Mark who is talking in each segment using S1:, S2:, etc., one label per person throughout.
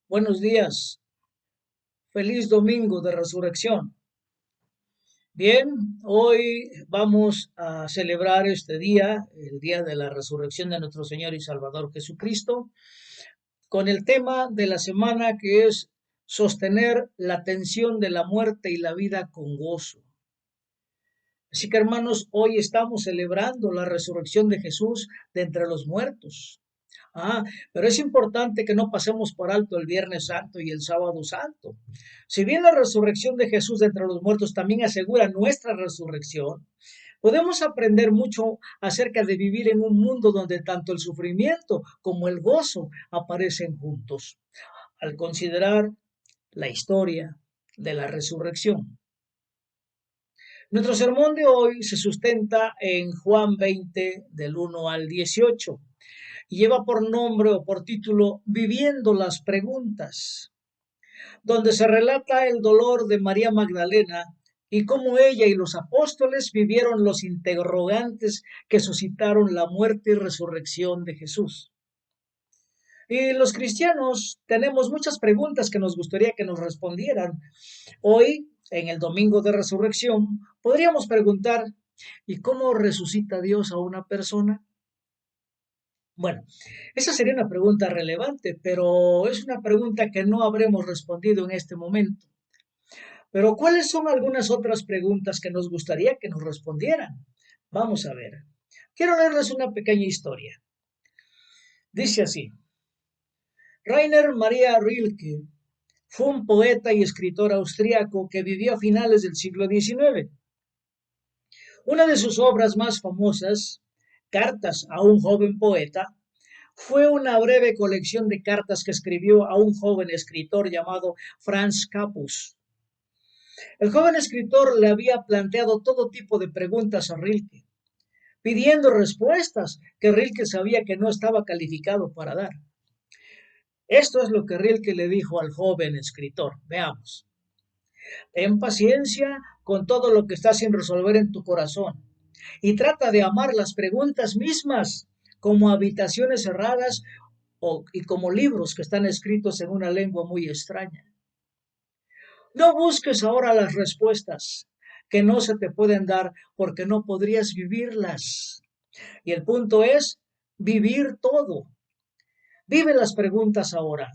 S1: Buenos días, feliz domingo de resurrección. Bien, hoy vamos a celebrar este día, el día de la resurrección de nuestro Señor y Salvador Jesucristo, con el tema de la semana que es sostener la tensión de la muerte y la vida con gozo. Así que hermanos, hoy estamos celebrando la resurrección de Jesús de entre los muertos. Pero es importante que no pasemos por alto el Viernes Santo y el Sábado Santo. Si bien la resurrección de Jesús de entre los muertos también asegura nuestra resurrección, podemos aprender mucho acerca de vivir en un mundo donde tanto el sufrimiento como el gozo aparecen juntos, al considerar la historia de la resurrección. Nuestro sermón de hoy se sustenta en Juan 20, del 1 al 18. Y lleva por nombre o por título Viviendo las preguntas, donde se relata el dolor de María Magdalena y cómo ella y los apóstoles vivieron los interrogantes que suscitaron la muerte y resurrección de Jesús. Y los cristianos tenemos muchas preguntas que nos gustaría que nos respondieran. Hoy, en el Domingo de Resurrección, podríamos preguntar, ¿y cómo resucita Dios a una persona? Bueno, esa sería una pregunta relevante, pero es una pregunta que no habremos respondido en este momento. Pero ¿cuáles son algunas otras preguntas que nos gustaría que nos respondieran? Vamos a ver. Quiero leerles una pequeña historia. Dice así: Rainer Maria Rilke fue un poeta y escritor austriaco que vivió a finales del siglo XIX. Una de sus obras más famosas, Cartas a un joven poeta, fue una breve colección de cartas que escribió a un joven escritor llamado Franz Capus. El joven escritor le había planteado todo tipo de preguntas a Rilke, pidiendo respuestas que Rilke sabía que no estaba calificado para dar. Esto es lo que Rilke le dijo al joven escritor. Veamos. Ten paciencia con todo lo que está sin resolver en tu corazón y trata de amar las preguntas mismas como habitaciones cerradas y como libros que están escritos en una lengua muy extraña. No busques ahora las respuestas que no se te pueden dar porque no podrías vivirlas. Y el punto es vivir todo. Vive las preguntas ahora.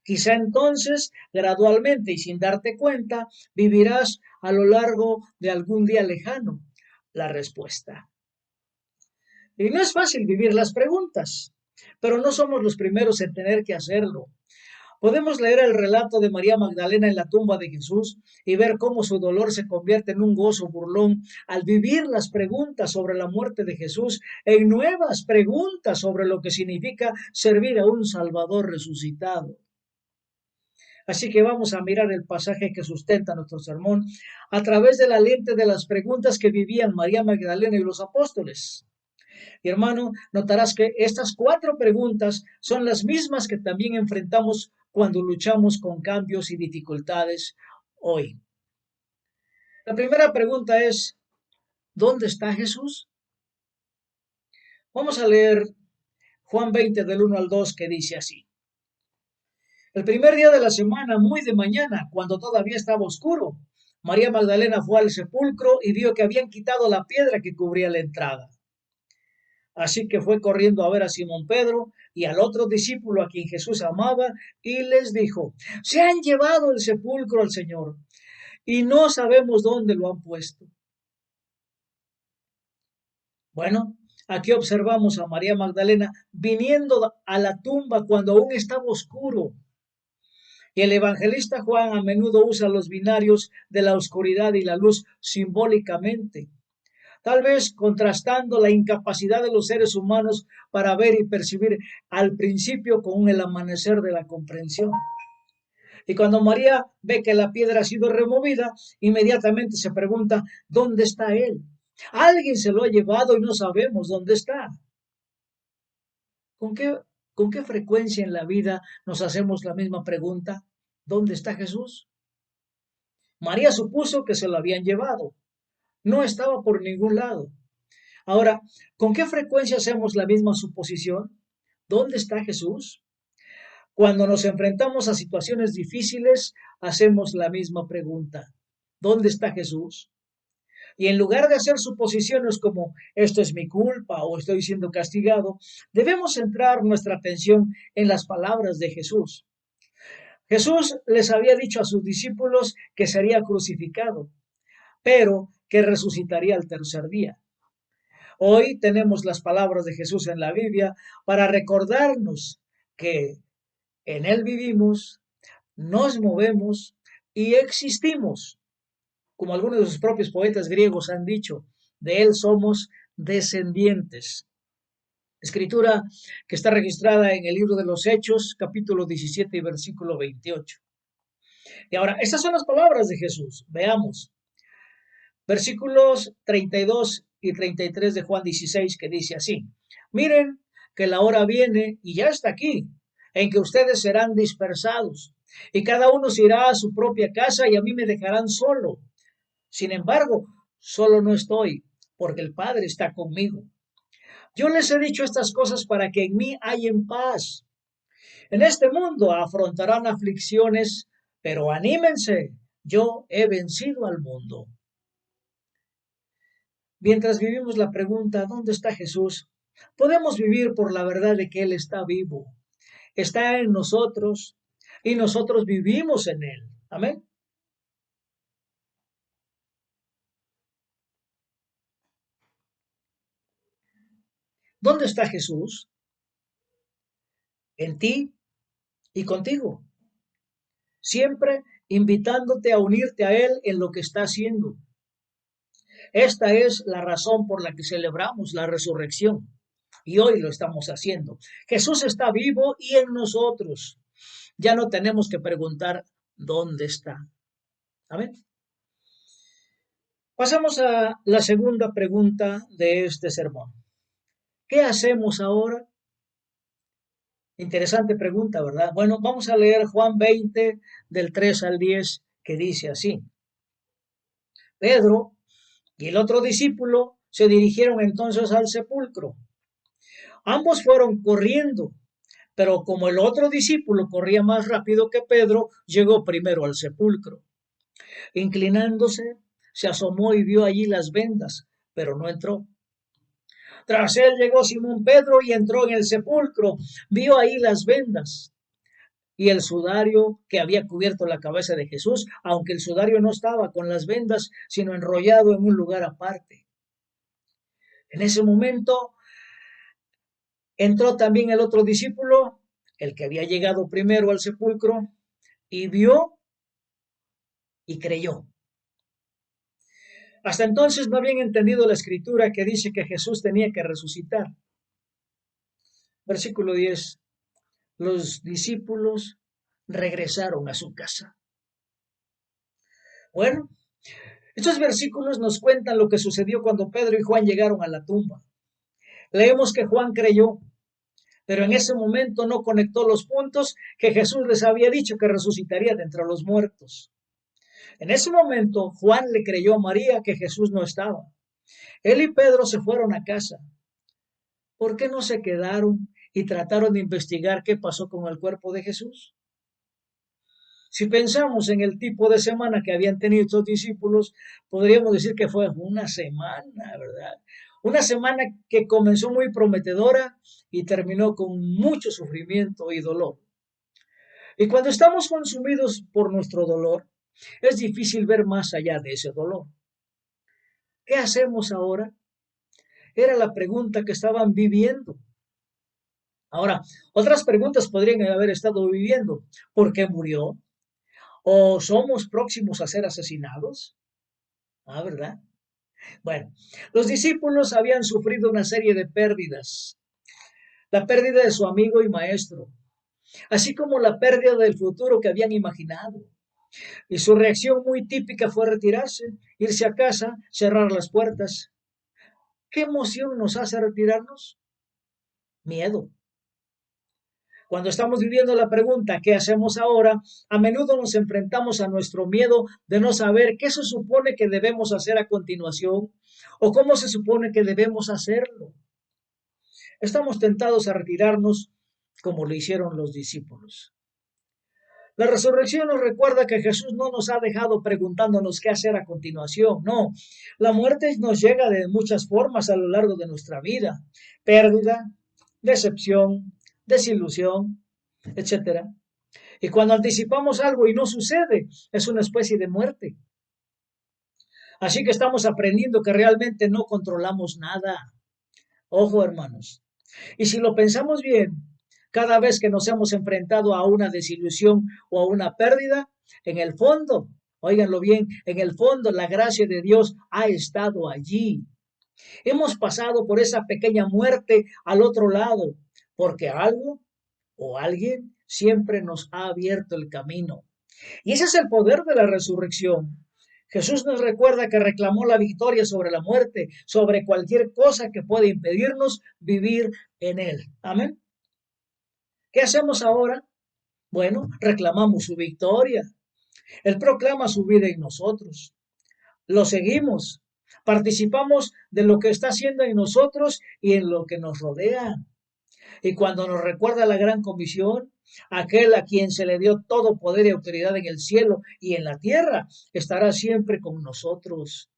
S1: Quizá entonces, gradualmente y sin darte cuenta, vivirás a lo largo de algún día lejano la respuesta. Y no es fácil vivir las preguntas, pero no somos los primeros en tener que hacerlo. Podemos leer el relato de María Magdalena en la tumba de Jesús y ver cómo su dolor se convierte en un gozo burlón al vivir las preguntas sobre la muerte de Jesús en nuevas preguntas sobre lo que significa servir a un Salvador resucitado. Así que vamos a mirar el pasaje que sustenta nuestro sermón a través de la lente de las preguntas que vivían María Magdalena y los apóstoles. Y hermano, notarás que estas cuatro preguntas son las mismas que también enfrentamos cuando luchamos con cambios y dificultades hoy. La primera pregunta es, ¿dónde está Jesús? Vamos a leer Juan 20 del 1 al 2 que dice así. El primer día de la semana, muy de mañana, cuando todavía estaba oscuro, María Magdalena fue al sepulcro y vio que habían quitado la piedra que cubría la entrada. Así que fue corriendo a ver a Simón Pedro y al otro discípulo a quien Jesús amaba y les dijo, se han llevado el sepulcro al Señor y no sabemos dónde lo han puesto. Bueno, aquí observamos a María Magdalena viniendo a la tumba cuando aún estaba oscuro. Y el evangelista Juan a menudo usa los binarios de la oscuridad y la luz simbólicamente, tal vez contrastando la incapacidad de los seres humanos para ver y percibir al principio con el amanecer de la comprensión. Y cuando María ve que la piedra ha sido removida, inmediatamente se pregunta, ¿dónde está él? Alguien se lo ha llevado y no sabemos dónde está. ¿Con qué, con qué frecuencia en la vida nos hacemos la misma pregunta? ¿Dónde está Jesús? María supuso que se lo habían llevado. No estaba por ningún lado. Ahora, ¿con qué frecuencia hacemos la misma suposición? ¿Dónde está Jesús? Cuando nos enfrentamos a situaciones difíciles, hacemos la misma pregunta. ¿Dónde está Jesús? Y en lugar de hacer suposiciones como esto es mi culpa o estoy siendo castigado, debemos centrar nuestra atención en las palabras de Jesús. Jesús les había dicho a sus discípulos que sería crucificado, pero que resucitaría al tercer día. Hoy tenemos las palabras de Jesús en la Biblia para recordarnos que en Él vivimos, nos movemos y existimos. Como algunos de sus propios poetas griegos han dicho, de Él somos descendientes. Escritura que está registrada en el libro de los Hechos, capítulo 17 y versículo 28. Y ahora, estas son las palabras de Jesús. Veamos. Versículos 32 y 33 de Juan 16, que dice así: Miren que la hora viene y ya está aquí, en que ustedes serán dispersados, y cada uno se irá a su propia casa y a mí me dejarán solo. Sin embargo, solo no estoy, porque el Padre está conmigo. Yo les he dicho estas cosas para que en mí hayan paz. En este mundo afrontarán aflicciones, pero anímense, yo he vencido al mundo. Mientras vivimos la pregunta, ¿dónde está Jesús? Podemos vivir por la verdad de que Él está vivo, está en nosotros y nosotros vivimos en Él. Amén. ¿Dónde está Jesús? En ti y contigo. Siempre invitándote a unirte a Él en lo que está haciendo. Esta es la razón por la que celebramos la resurrección y hoy lo estamos haciendo. Jesús está vivo y en nosotros. Ya no tenemos que preguntar dónde está. Amén. Pasamos a la segunda pregunta de este sermón. ¿Qué hacemos ahora? Interesante pregunta, ¿verdad? Bueno, vamos a leer Juan 20 del 3 al 10 que dice así. Pedro y el otro discípulo se dirigieron entonces al sepulcro. Ambos fueron corriendo, pero como el otro discípulo corría más rápido que Pedro, llegó primero al sepulcro. Inclinándose, se asomó y vio allí las vendas, pero no entró. Tras él llegó Simón Pedro y entró en el sepulcro, vio ahí las vendas y el sudario que había cubierto la cabeza de Jesús, aunque el sudario no estaba con las vendas, sino enrollado en un lugar aparte. En ese momento entró también el otro discípulo, el que había llegado primero al sepulcro, y vio y creyó. Hasta entonces no habían entendido la escritura que dice que Jesús tenía que resucitar. Versículo 10. Los discípulos regresaron a su casa. Bueno, estos versículos nos cuentan lo que sucedió cuando Pedro y Juan llegaron a la tumba. Leemos que Juan creyó, pero en ese momento no conectó los puntos que Jesús les había dicho que resucitaría de entre los muertos. En ese momento Juan le creyó a María que Jesús no estaba. Él y Pedro se fueron a casa. ¿Por qué no se quedaron y trataron de investigar qué pasó con el cuerpo de Jesús? Si pensamos en el tipo de semana que habían tenido estos discípulos, podríamos decir que fue una semana, ¿verdad? Una semana que comenzó muy prometedora y terminó con mucho sufrimiento y dolor. Y cuando estamos consumidos por nuestro dolor, es difícil ver más allá de ese dolor. ¿Qué hacemos ahora? Era la pregunta que estaban viviendo. Ahora, otras preguntas podrían haber estado viviendo. ¿Por qué murió? ¿O somos próximos a ser asesinados? Ah, ¿verdad? Bueno, los discípulos habían sufrido una serie de pérdidas. La pérdida de su amigo y maestro, así como la pérdida del futuro que habían imaginado. Y su reacción muy típica fue retirarse, irse a casa, cerrar las puertas. ¿Qué emoción nos hace retirarnos? Miedo. Cuando estamos viviendo la pregunta, ¿qué hacemos ahora? A menudo nos enfrentamos a nuestro miedo de no saber qué se supone que debemos hacer a continuación o cómo se supone que debemos hacerlo. Estamos tentados a retirarnos como lo hicieron los discípulos. La resurrección nos recuerda que Jesús no nos ha dejado preguntándonos qué hacer a continuación. No, la muerte nos llega de muchas formas a lo largo de nuestra vida. Pérdida, decepción, desilusión, etcétera. Y cuando anticipamos algo y no sucede, es una especie de muerte. Así que estamos aprendiendo que realmente no controlamos nada. Ojo, hermanos. Y si lo pensamos bien, cada vez que nos hemos enfrentado a una desilusión o a una pérdida, en el fondo, óiganlo bien, en el fondo la gracia de Dios ha estado allí. Hemos pasado por esa pequeña muerte al otro lado, porque algo o alguien siempre nos ha abierto el camino. Y ese es el poder de la resurrección. Jesús nos recuerda que reclamó la victoria sobre la muerte, sobre cualquier cosa que pueda impedirnos vivir en Él. Amén. ¿Qué hacemos ahora? Bueno, reclamamos su victoria. Él proclama su vida en nosotros. Lo seguimos. Participamos de lo que está haciendo en nosotros y en lo que nos rodea. Y cuando nos recuerda la gran comisión, aquel a quien se le dio todo poder y autoridad en el cielo y en la tierra, estará siempre con nosotros.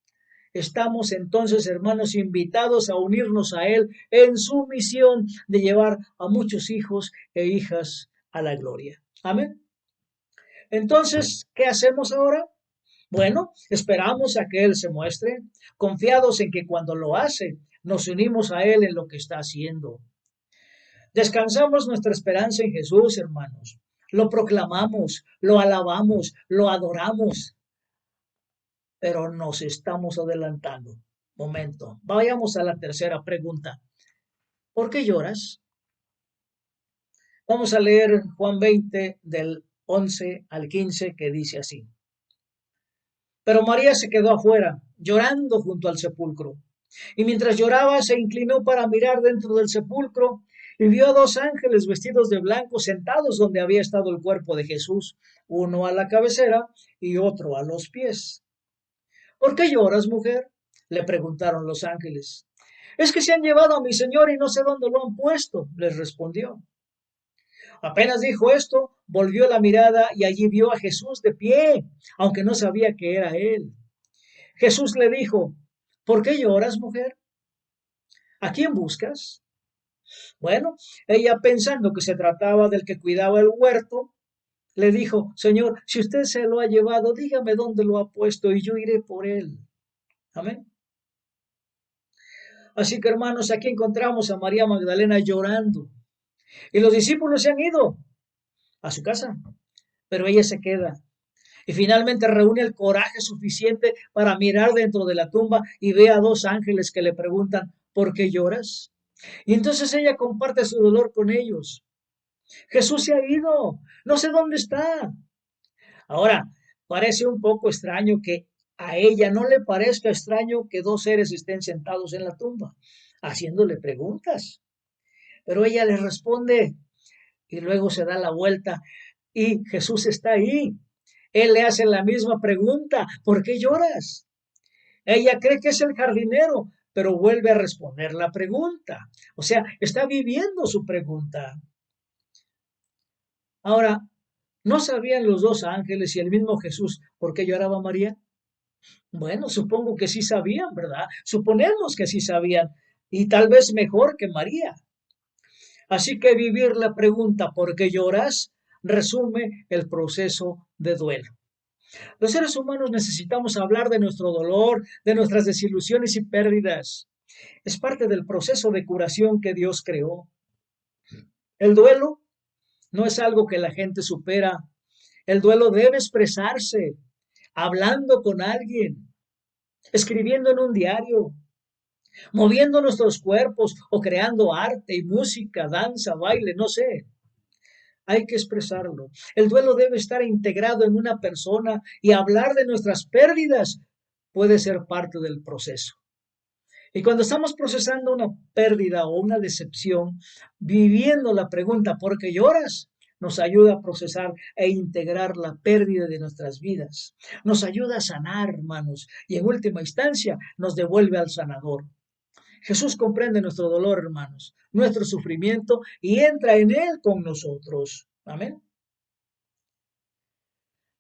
S1: Estamos entonces, hermanos, invitados a unirnos a Él en su misión de llevar a muchos hijos e hijas a la gloria. Amén. Entonces, ¿qué hacemos ahora? Bueno, esperamos a que Él se muestre, confiados en que cuando lo hace, nos unimos a Él en lo que está haciendo. Descansamos nuestra esperanza en Jesús, hermanos. Lo proclamamos, lo alabamos, lo adoramos, pero nos estamos adelantando. Momento, vayamos a la tercera pregunta. ¿Por qué lloras? Vamos a leer Juan 20 del 11 al 15 que dice así. Pero María se quedó afuera, llorando junto al sepulcro. Y mientras lloraba, se inclinó para mirar dentro del sepulcro y vio a dos ángeles vestidos de blanco sentados donde había estado el cuerpo de Jesús, uno a la cabecera y otro a los pies. ¿Por qué lloras, mujer? Le preguntaron los ángeles. Es que se han llevado a mi señor y no sé dónde lo han puesto, les respondió. Apenas dijo esto, volvió la mirada y allí vio a Jesús de pie, aunque no sabía que era él. Jesús le dijo, ¿por qué lloras, mujer? ¿A quién buscas? Bueno, ella pensando que se trataba del que cuidaba el huerto, le dijo, Señor, si usted se lo ha llevado, dígame dónde lo ha puesto y yo iré por él. Amén. Así que hermanos, aquí encontramos a María Magdalena llorando y los discípulos se han ido a su casa, pero ella se queda y finalmente reúne el coraje suficiente para mirar dentro de la tumba y ve a dos ángeles que le preguntan, ¿por qué lloras? Y entonces ella comparte su dolor con ellos. Jesús se ha ido, no sé dónde está. Ahora, parece un poco extraño que a ella no le parezca extraño que dos seres estén sentados en la tumba, haciéndole preguntas. Pero ella les responde y luego se da la vuelta y Jesús está ahí. Él le hace la misma pregunta, ¿por qué lloras? Ella cree que es el jardinero, pero vuelve a responder la pregunta. O sea, está viviendo su pregunta. Ahora, ¿no sabían los dos ángeles y el mismo Jesús por qué lloraba María? Bueno, supongo que sí sabían, ¿verdad? Suponemos que sí sabían, y tal vez mejor que María. Así que vivir la pregunta ¿por qué lloras? Resume el proceso de duelo. Los seres humanos necesitamos hablar de nuestro dolor, de nuestras desilusiones y pérdidas. Es parte del proceso de curación que Dios creó. El duelo no es algo que la gente supera. El duelo debe expresarse hablando con alguien, escribiendo en un diario, moviendo nuestros cuerpos o creando arte y música, danza, baile, no sé. Hay que expresarlo. El duelo debe estar integrado en una persona y hablar de nuestras pérdidas puede ser parte del proceso. Y cuando estamos procesando una pérdida o una decepción, viviendo la pregunta ¿por qué lloras? Nos ayuda a procesar e integrar la pérdida de nuestras vidas. Nos ayuda a sanar, hermanos, y en última instancia nos devuelve al sanador. Jesús comprende nuestro dolor, hermanos, nuestro sufrimiento y entra en él con nosotros. Amén.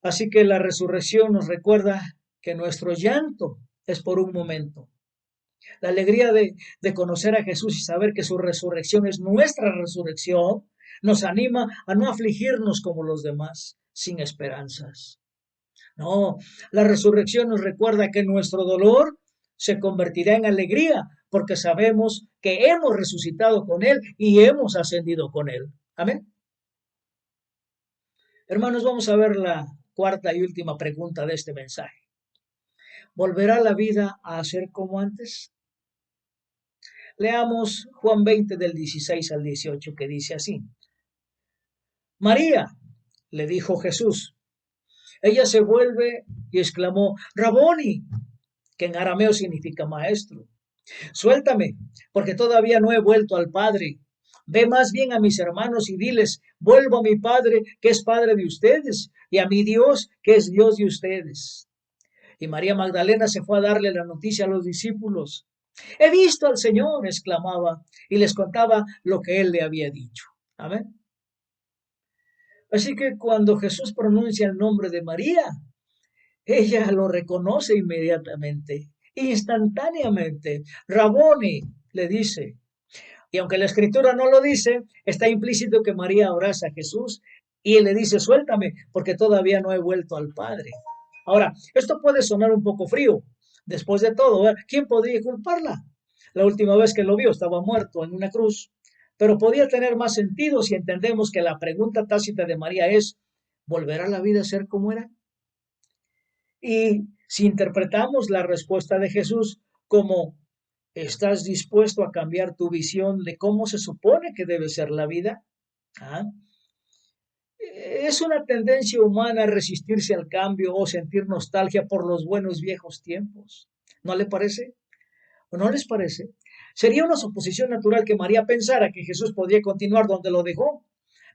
S1: Así que la resurrección nos recuerda que nuestro llanto es por un momento. La alegría de conocer a Jesús y saber que su resurrección es nuestra resurrección nos anima a no afligirnos como los demás, sin esperanzas. No, la resurrección nos recuerda que nuestro dolor se convertirá en alegría porque sabemos que hemos resucitado con Él y hemos ascendido con Él. Amén. Hermanos, vamos a ver la cuarta y última pregunta de este mensaje. ¿Volverá la vida a ser como antes? Leamos Juan 20 del 16 al 18 que dice así. María, le dijo Jesús. Ella se vuelve y exclamó, Raboni, que en arameo significa maestro. Suéltame, porque todavía no he vuelto al Padre. Ve más bien a mis hermanos y diles, vuelvo a mi Padre, que es Padre de ustedes, y a mi Dios, que es Dios de ustedes. Y María Magdalena se fue a darle la noticia a los discípulos. He visto al Señor, exclamaba, y les contaba lo que él le había dicho. Amén. Así que cuando Jesús pronuncia el nombre de María, ella lo reconoce inmediatamente, instantáneamente. Raboni, le dice. Y aunque la escritura no lo dice, está implícito que María abraza a Jesús y él le dice, suéltame, porque todavía no he vuelto al Padre. Ahora, esto puede sonar un poco frío. Después de todo, ¿quién podría culparla? La última vez que lo vio estaba muerto en una cruz. Pero podía tener más sentido si entendemos que la pregunta tácita de María es, ¿volverá la vida a ser como era? Y si interpretamos la respuesta de Jesús como, ¿estás dispuesto a cambiar tu visión de cómo se supone que debe ser la vida? ¿Ah? Es una tendencia humana resistirse al cambio o sentir nostalgia por los buenos viejos tiempos. ¿No le parece? ¿O no les parece? Sería una suposición natural que María pensara que Jesús podía continuar donde lo dejó,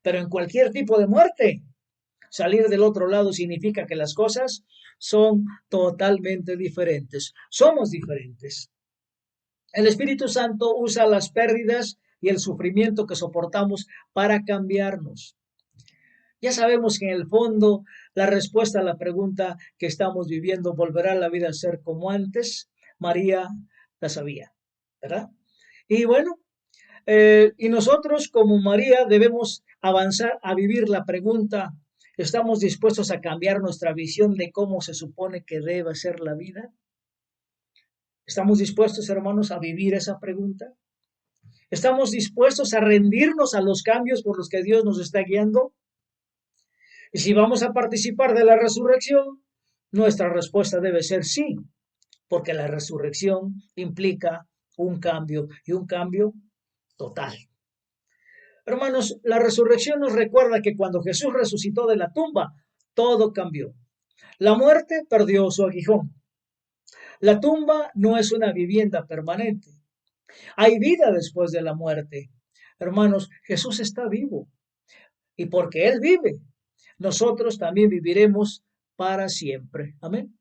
S1: pero en cualquier tipo de muerte. Salir del otro lado significa que las cosas son totalmente diferentes. Somos diferentes. El Espíritu Santo usa las pérdidas y el sufrimiento que soportamos para cambiarnos. Ya sabemos que en el fondo la respuesta a la pregunta que estamos viviendo, ¿volverá la vida a ser como antes? María la sabía, ¿verdad? Y bueno, y nosotros como María debemos avanzar a vivir la pregunta, ¿estamos dispuestos a cambiar nuestra visión de cómo se supone que debe ser la vida? ¿Estamos dispuestos, hermanos, a vivir esa pregunta? ¿Estamos dispuestos a rendirnos a los cambios por los que Dios nos está guiando? Y si vamos a participar de la resurrección, nuestra respuesta debe ser sí, porque la resurrección implica un cambio y un cambio total. Hermanos, la resurrección nos recuerda que cuando Jesús resucitó de la tumba, todo cambió. La muerte perdió su aguijón. La tumba no es una vivienda permanente. Hay vida después de la muerte. Hermanos, Jesús está vivo. Y porque Él vive, nosotros también viviremos para siempre. Amén.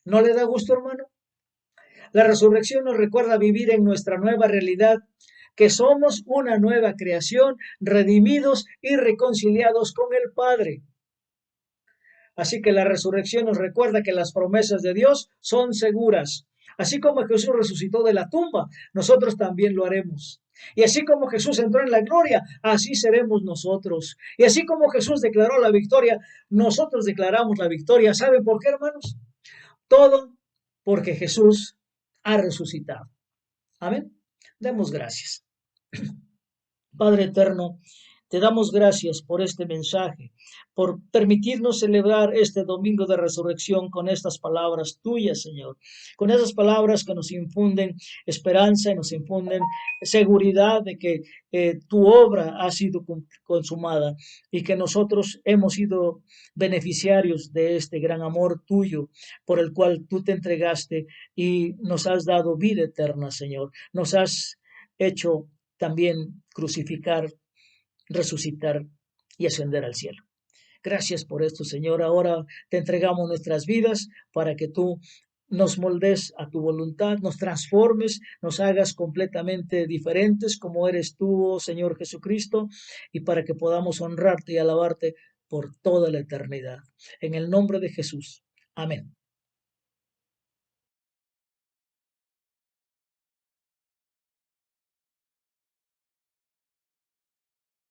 S1: ¿No le da gusto, hermano? La resurrección nos recuerda vivir en nuestra nueva realidad, que somos una nueva creación, redimidos y reconciliados con el Padre. Así que la resurrección nos recuerda que las promesas de Dios son seguras. Así como Jesús resucitó de la tumba, nosotros también lo haremos. Y así como Jesús entró en la gloria, así seremos nosotros. Y así como Jesús declaró la victoria, nosotros declaramos la victoria. ¿Saben por qué, hermanos? Todo porque Jesús ha resucitado. Amén. Demos gracias. Padre eterno, te damos gracias por este mensaje, por permitirnos celebrar este domingo de resurrección con estas palabras tuyas, Señor, con esas palabras que nos infunden esperanza y nos infunden seguridad de que tu obra ha sido consumada y que nosotros hemos sido beneficiarios de este gran amor tuyo por el cual tú te entregaste y nos has dado vida eterna, Señor. Nos has hecho también crucificar, resucitar y ascender al cielo. Gracias por esto, Señor. Ahora te entregamos nuestras vidas para que tú nos moldes a tu voluntad, nos transformes, nos hagas completamente diferentes como eres tú, oh Señor Jesucristo, y para que podamos honrarte y alabarte por toda la eternidad. En el nombre de Jesús. Amén.